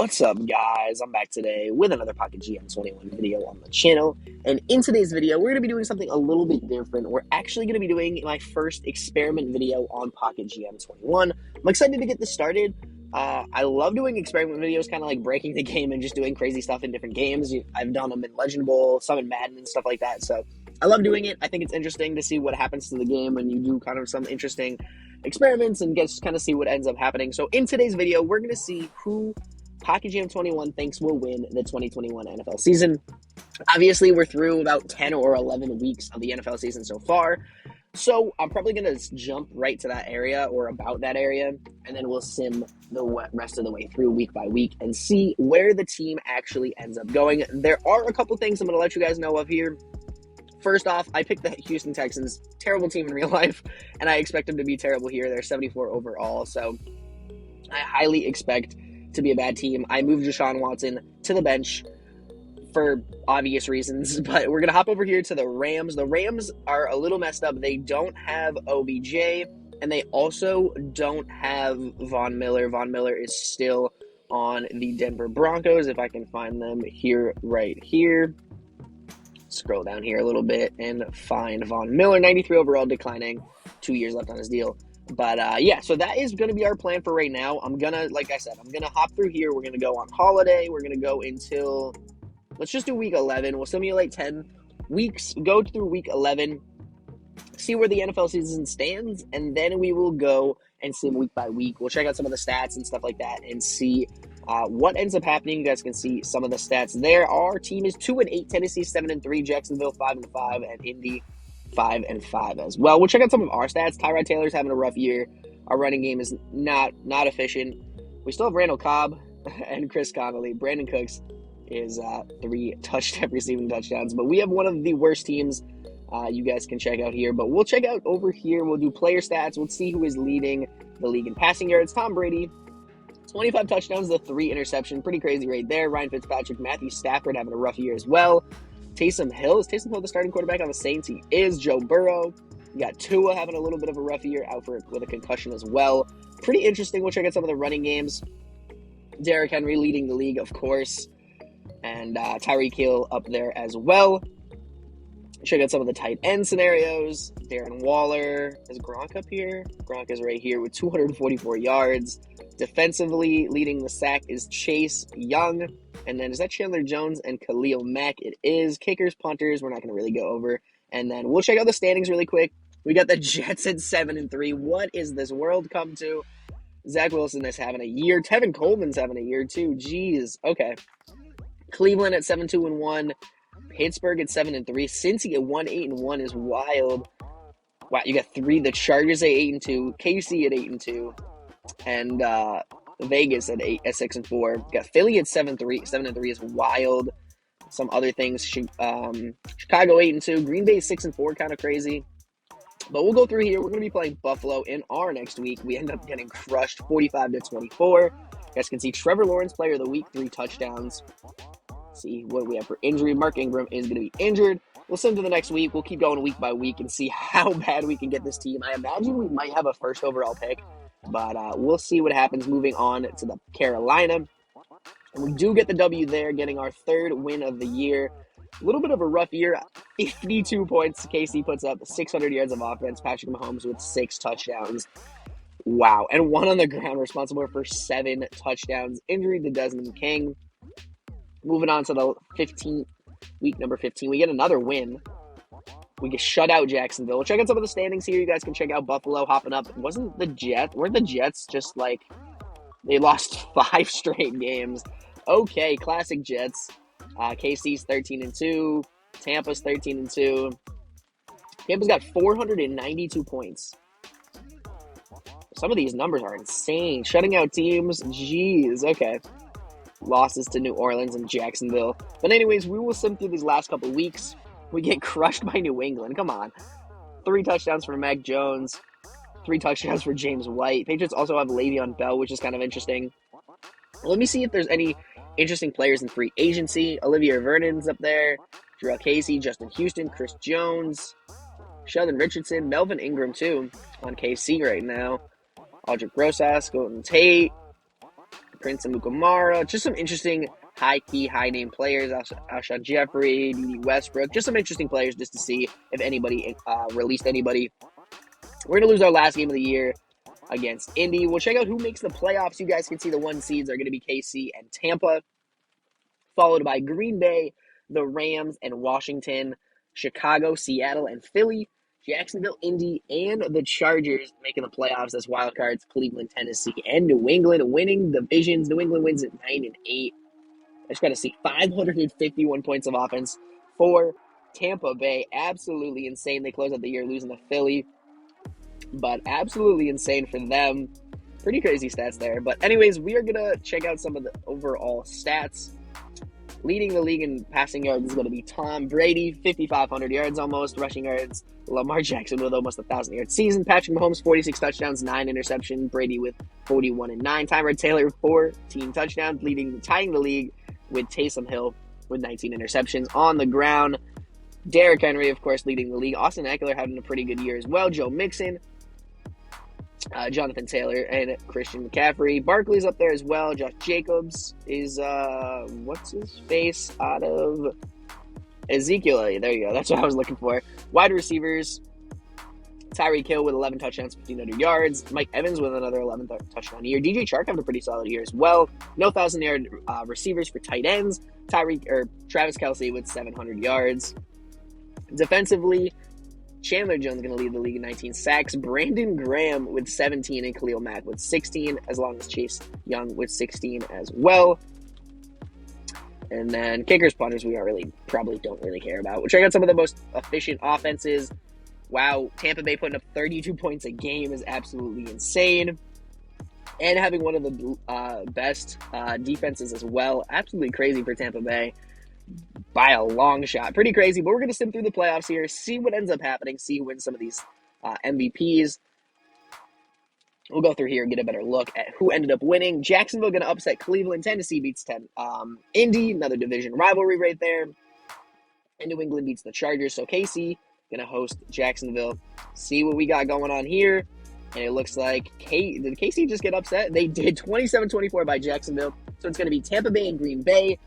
What's up, guys? I'm back today with another Pocket GM21 video on the channel, and in today's video, we're going to be doing something a little bit different. We're actually going to be doing my first experiment video on Pocket GM21. I'm excited to get this started. I love doing experiment videos, kind of like breaking the game and just doing crazy stuff in different games. I've done them in Legend Bowl, some in Madden, and stuff like that, so I love doing it. I think it's interesting to see what happens to the game when you do kind of some interesting experiments and get to kind of see what ends up happening. So in today's video, we're going to see who Pocket GM21 thinks will win the 2021 NFL season. Obviously, we're through about 10 or 11 weeks of the NFL season so far, so I'm probably going to jump right to that area or about that area, and then we'll sim the rest of the way through week by week and see where the team actually ends up going. There are a couple things I'm going to let you guys know of here. First off, I picked the Houston Texans, terrible team in real life, and I expect them to be terrible here. They're 74 overall, so I highly expect to be a bad team. I moved Deshaun Watson to the bench for obvious reasons, but we're going to hop over here to the Rams. The Rams are a little messed up. They don't have OBJ, and they also don't have Von Miller. Von Miller is still on the Denver Broncos, if I can find them here, right here. Scroll down here a little bit and find Von Miller, 93 overall, declining, 2 years left on his deal. But yeah, so that is going to be our plan for right now. Like I said, I'm going to hop through here. We're going to go on holiday. We're going to go until, let's just do week 11. We'll simulate 10 weeks, go through week 11, see where the NFL season stands, and then we will go and sim week by week. We'll check out some of the stats and stuff like that and see what ends up happening. You guys can see some of the stats there. Our team is 2-8, Tennessee 7-3, Jacksonville 5-5, and Indy 5-5 as well. We'll check out some of our stats. Tyrod Taylor's having a rough year. Our running game is not efficient. We still have Randall Cobb and Chris Connolly. Brandon Cooks is 3 receiving touchdowns, but we have one of the worst teams. You guys can check out here, but we'll check out over here. We'll do player stats. We'll see who is leading the league in passing yards. Tom Brady, 25 touchdowns, the 3 interception. Pretty crazy right there. Ryan Fitzpatrick, Matthew Stafford having a rough year as well. Taysom Hill. Is Taysom Hill the starting quarterback on the Saints? He is. Joe Burrow. You got Tua having a little bit of a rough year, out with a concussion as well. Pretty interesting. We'll check out some of the running games. Derrick Henry leading the league, of course. And Tyreek Hill up there as well. Check out some of the tight end scenarios. Darren Waller. Is Gronk up here? Gronk is right here with 244 yards. Defensively, leading the sack is Chase Young. And then is that Chandler Jones and Khalil Mack? It is. Kickers, punters, we're not going to really go over. And then we'll check out the standings really quick. We got the Jets at 7-3. What is this world come to? Zach Wilson is having a year. Tevin Coleman's having a year too. Jeez. Okay. Cleveland at 7-2-1. Pittsburgh at 7-3. Cincy at 1-8-1 is wild. Wow, you got 3. The Chargers at 8-2. KC at 8-2. And Vegas at 6-4. Got Philly at 7-3. 7-3 is wild. Some other things. Chicago 8-2. Green Bay 6-4. Kind of crazy. But we'll go through here. We're going to be playing Buffalo in our next week. We end up getting crushed 45-24. You guys can see Trevor Lawrence, player of the week, 3 touchdowns. See what we have for injury. Mark Ingram is going to be injured. We'll send to the next week. We'll keep going week by week and see how bad we can get this team. I imagine we might have a first overall pick, but we'll see what happens. Moving on to the Carolina. And we do get the W there, getting our 3rd win of the year. A little bit of a rough year. 52 points. KC puts up 600 yards of offense. Patrick Mahomes with 6 touchdowns. Wow. And 1 on the ground, responsible for 7 touchdowns. Injury to Desmond King. Moving on to the 15th, week number 15, we get another win. We get shut out Jacksonville. Check out some of the standings here. You guys can check out Buffalo hopping up. Weren't the Jets just like, they lost 5 straight games? Okay, classic Jets. KC's 13-2. Tampa's 13-2. Tampa's got 492 points. Some of these numbers are insane. Shutting out teams. Jeez, okay. Losses to New Orleans and Jacksonville. But anyways, we will sim through these last couple weeks. We get crushed by New England. Come on. 3 touchdowns for Mac Jones. 3 touchdowns for James White. Patriots also have Le'Veon Bell, which is kind of interesting. Let me see if there's any interesting players in free agency. Olivia Vernon's up there. Jarrell Casey, Justin Houston, Chris Jones, Sheldon Richardson, Melvin Ingram too on KC right now. Aldrick Rosas, Golden Tate. Prince Amukamara, just some interesting high-key, high-name players. Alshon Jeffrey, D.D. Westbrook, just some interesting players just to see if anybody released anybody. We're going to lose our last game of the year against Indy. We'll check out who makes the playoffs. You guys can see the 1 seeds are going to be KC and Tampa, followed by Green Bay, the Rams, and Washington, Chicago, Seattle, and Philly, Jacksonville, Indy, and the Chargers making the playoffs as wild cards, Cleveland, Tennessee, and New England winning divisions. New England wins at 9-8. I just got to see 551 points of offense for Tampa Bay. Absolutely insane. They close out the year losing to Philly, but absolutely insane for them. Pretty crazy stats there. But anyways, we are going to check out some of the overall stats. Leading the league in passing yards is going to be Tom Brady, 5,500 yards almost. Rushing yards, Lamar Jackson with almost 1,000-yard season. Patrick Mahomes, 46 touchdowns, 9 interceptions. Brady with 41 and 9. Tyrod Taylor, 14 touchdowns, tying the league with Taysom Hill with 19 interceptions on the ground. Derrick Henry, of course, leading the league. Austin Eckler having a pretty good year as well. Joe Mixon, Jonathan Taylor, and Christian McCaffrey. Barkley's up there as well. Josh Jacobs is, what's his face? Out of Ezekiel. There you go. That's what I was looking for. Wide receivers, Tyreek Hill with 11 touchdowns, 1,500 yards. Mike Evans with another 11 touchdown year. DJ Chark having a pretty solid year as well. No 1,000-yard receivers for tight ends. Travis Kelce with 700 yards. Defensively, Chandler Jones going to lead the league in 19 sacks. Brandon Graham with 17 and Khalil Mack with 16, as long as Chase Young with 16 as well. And then kickers, punters, we probably don't really care about. We'll check out some of the most efficient offenses. Wow, Tampa Bay putting up 32 points a game is absolutely insane. And having one of the best defenses as well. Absolutely crazy for Tampa Bay by a long shot. Pretty crazy, but we're going to sim through the playoffs here, see what ends up happening, see who wins some of these MVPs. We'll go through here and get a better look at who ended up winning. Jacksonville going to upset Cleveland. Tennessee beats Indy, another division rivalry right there. And New England beats the Chargers. So KC going to host Jacksonville. See what we got going on here. And it looks like, did KC just get upset? They did, 27-24 by Jacksonville. So it's going to be Tampa Bay and Green Bay,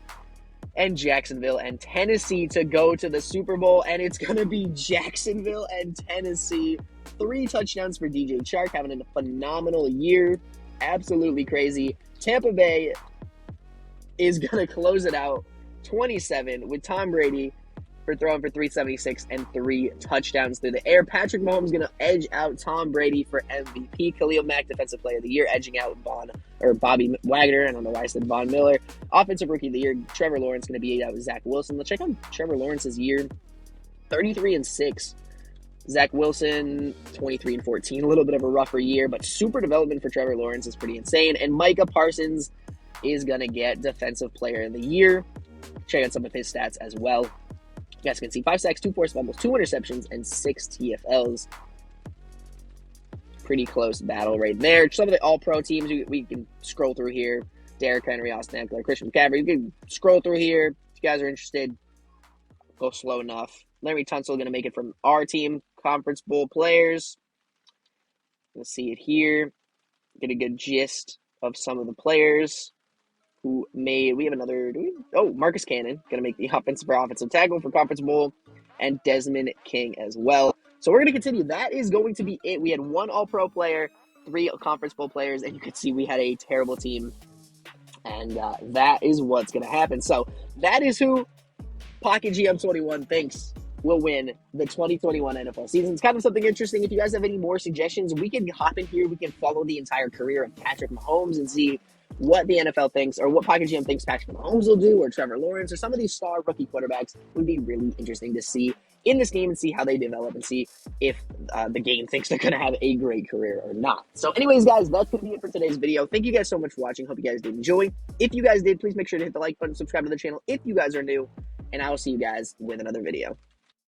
and Jacksonville and Tennessee to go to the Super Bowl. And it's going to be Jacksonville and Tennessee. 3 touchdowns for DJ Chark, having a phenomenal year. Absolutely crazy. Tampa Bay is going to close it out 27 with Tom Brady for throwing for 376 and 3 touchdowns through the air. Patrick Mahomes going to edge out Tom Brady for MVP. Khalil Mack, Defensive Player of the Year, edging out Bobby Wagner. I don't know why I said Von Miller. Offensive Rookie of the Year, Trevor Lawrence going to be out with Zach Wilson. Let's check out Trevor Lawrence's year. 33-6. Zach Wilson, 23-14. A little bit of a rougher year, but super development for Trevor Lawrence is pretty insane. And Micah Parsons is going to get Defensive Player of the Year. Check out some of his stats as well. You guys can see 5 sacks, 2 forced fumbles, 2 interceptions, and 6 TFLs. Pretty close battle right there. Some of the all-pro teams we can scroll through here. Derrick Henry, Austin Eckler, Christian McCaffrey. You can scroll through here. If you guys are interested, go slow enough. Larry Tunsil going to make it from our team. Conference Bowl players. Let's see it here. Get a good gist of some of the players who made, we have another, Marcus Cannon, going to make the offensive tackle for Conference Bowl, and Desmond King as well. So we're going to continue. That is going to be it. We had 1 All-Pro player, 3 Conference Bowl players, and you could see we had a terrible team, and that is what's going to happen. So that is who Pocket GM21 thinks will win the 2021 NFL season. It's kind of something interesting. If you guys have any more suggestions, we can hop in here. We can follow the entire career of Patrick Mahomes and see what the NFL thinks, or what Pocket GM thinks Patrick Mahomes will do, or Trevor Lawrence, or some of these star rookie quarterbacks. Would be really interesting to see in this game and see how they develop and see if the game thinks they're going to have a great career or not. So anyways, guys, that's going to be it for today's video. Thank you guys so much for watching. Hope you guys did enjoy. If you guys did, please make sure to hit the like button, subscribe to the channel if you guys are new, and I will see you guys with another video.